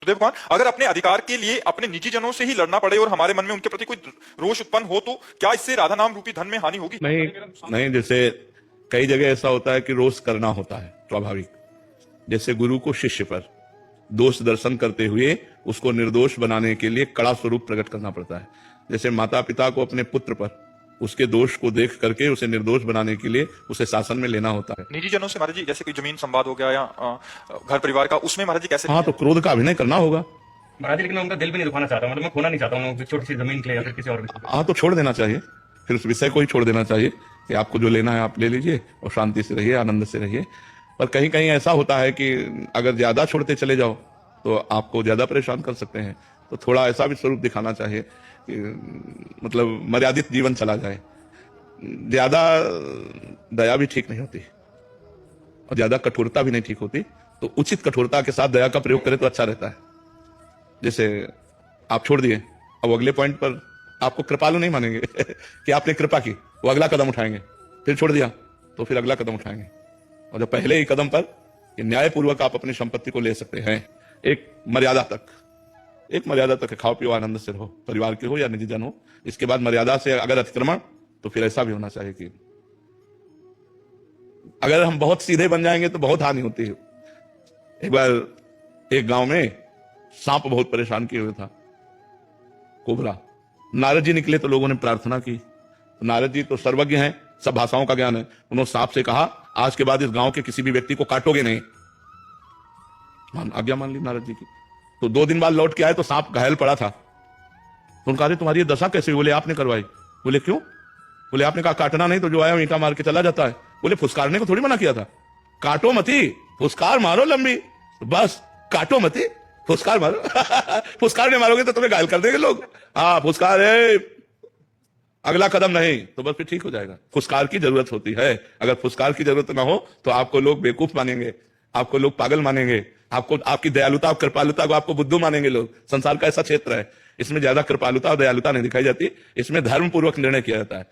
देव कुमार, अगर अपने अधिकार के लिए अपने निजी जनों से ही लड़ना पड़े और हमारे मन में उनके प्रति कोई रोष उत्पन्न हो तो क्या इससे राधा नाम रूपी धन में हानि होगी? नहीं नहीं, जैसे कई जगह ऐसा होता है कि रोष करना होता है स्वाभाविक। जैसे गुरु को शिष्य पर दोष दर्शन करते हुए उसको निर्दोष बनाने के लिए कड़ा स्वरूप प्रकट करना पड़ता है। जैसे माता पिता को अपने पुत्र पर उसके दोष को देख करके उसे निर्दोष बनाने के लिए उसे शासन में लेना होता है। निजी जनों से महाराज जी, जैसे कोई जमीन संवाद हो गया या घर परिवार का, उसमें महाराज जी कैसे? हाँ, तो क्रोध का अभिनय करना होगा। महाराज जी, लेकिन मैं उनका दिल भी नहीं दुखाना चाहता हूँ, मतलब मैं खोना नहीं चाहता हूँ छोटी सी जमीन के लिए या फिर किसी और विषय पे। हाँ, तो छोड़ देना चाहिए, फिर उस विषय को ही छोड़ देना चाहिए कि आपको जो लेना है आप ले लीजिए और शांति से रहिए, आनंद से रहिए। पर कहीं कहीं ऐसा होता है कि अगर ज्यादा छोड़ते चले जाओ तो आपको ज्यादा परेशान कर सकते हैं। तो थोड़ा ऐसा भी स्वरूप दिखाना चाहिए कि मतलब मर्यादित जीवन चला जाए। ज्यादा दया भी ठीक नहीं होती और ज्यादा कठोरता भी नहीं ठीक होती, तो उचित कठोरता के साथ दया का प्रयोग करें तो अच्छा रहता है। जैसे आप छोड़ दिए, अब अगले पॉइंट पर आपको कृपालु नहीं मानेंगे कि आपने कृपा की, वो अगला कदम उठाएंगे। फिर छोड़ दिया तो फिर अगला कदम उठाएंगे। और जब पहले ही कदम पर न्यायपूर्वक आप अपनी संपत्ति को ले सकते हैं, एक मर्यादा तक खाओ पियो आनंद से रहो, परिवार के हो या निजी जन हो। इसके बाद मर्यादा से अगर अतिक्रमण, तो फिर ऐसा भी होना चाहिए कि अगर हम बहुत सीधे बन जाएंगे तो बहुत हानि होती है। एक बार एक गांव में सांप बहुत परेशान किए हुए था, कोबरा। नारद जी निकले तो लोगों ने प्रार्थना की। तो नारद जी तो सर्वज्ञ हैं, सब भाषाओं का ज्ञान है। उन्होंने सांप से कहा, आज के बाद इस गांव के किसी भी व्यक्ति को काटोगे नहीं। आज्ञा मान ली नारद जी की। तो 2 दिन बाद लौट के आए तो सांप घायल पड़ा था। तो उनका, अरे तुम्हारी ये दशा कैसे हुई? बोले आपने करवाई। बोले क्यों? बोले आपने कहा काटना नहीं, तो जो आया ईंटा मार के चला जाता है। बोले फुसकारने को थोड़ी मना किया था, काटो मती, फुसकार मारो लंबी, बस काटो मती, फुसकार मारो फुसकार नहीं मारोगे तो तुम्हें घायल कर देंगे लोग। हाँ, फुसकार है, अगला कदम नहीं, तो बस फिर ठीक हो जाएगा। फुसकार की जरूरत होती है। अगर फुसकार की जरूरत ना हो तो आपको लोग बेवकूफ मानेंगे, आपको लोग पागल मानेंगे, आपको आपकी दयालुता और कृपालुता को आपको बुद्धू मानेंगे लोग। संसार का ऐसा क्षेत्र है, इसमें ज्यादा कृपालुता और दयालुता नहीं दिखाई जाती, इसमें धर्म पूर्वक निर्णय किया जाता है।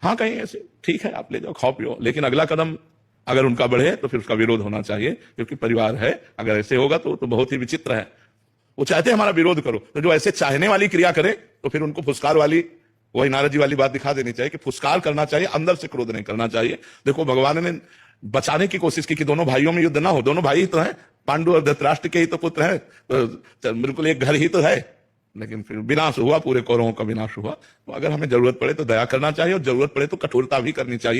हाँ, कहीं ऐसे ठीक है, आप ले जाओ, खाओ पियो, लेकिन अगला कदम अगर उनका बढ़े तो फिर उसका विरोध होना चाहिए, क्योंकि परिवार है। अगर ऐसे होगा तो बहुत ही विचित्र है। वो चाहते हैं हमारा विरोध करो, तो जो ऐसे चाहने वाली क्रिया करे तो फिर उनको फुसकार वाली, वही नारद जी वाली बात दिखा देनी चाहिए कि फुसकार करना चाहिए, अंदर से क्रोध नहीं करना चाहिए। देखो, भगवान ने बचाने की कोशिश की कि दोनों भाइयों में युद्ध ना हो। दोनों भाई ही तो हैं, पांडु और धृतराष्ट्र के ही तो पुत्र हैं, तो बिल्कुल एक घर ही तो है। लेकिन फिर विनाश हुआ, पूरे कौरवों का विनाश हुआ। तो अगर हमें जरूरत पड़े तो दया करना चाहिए और जरूरत पड़े तो कठोरता भी करनी चाहिए।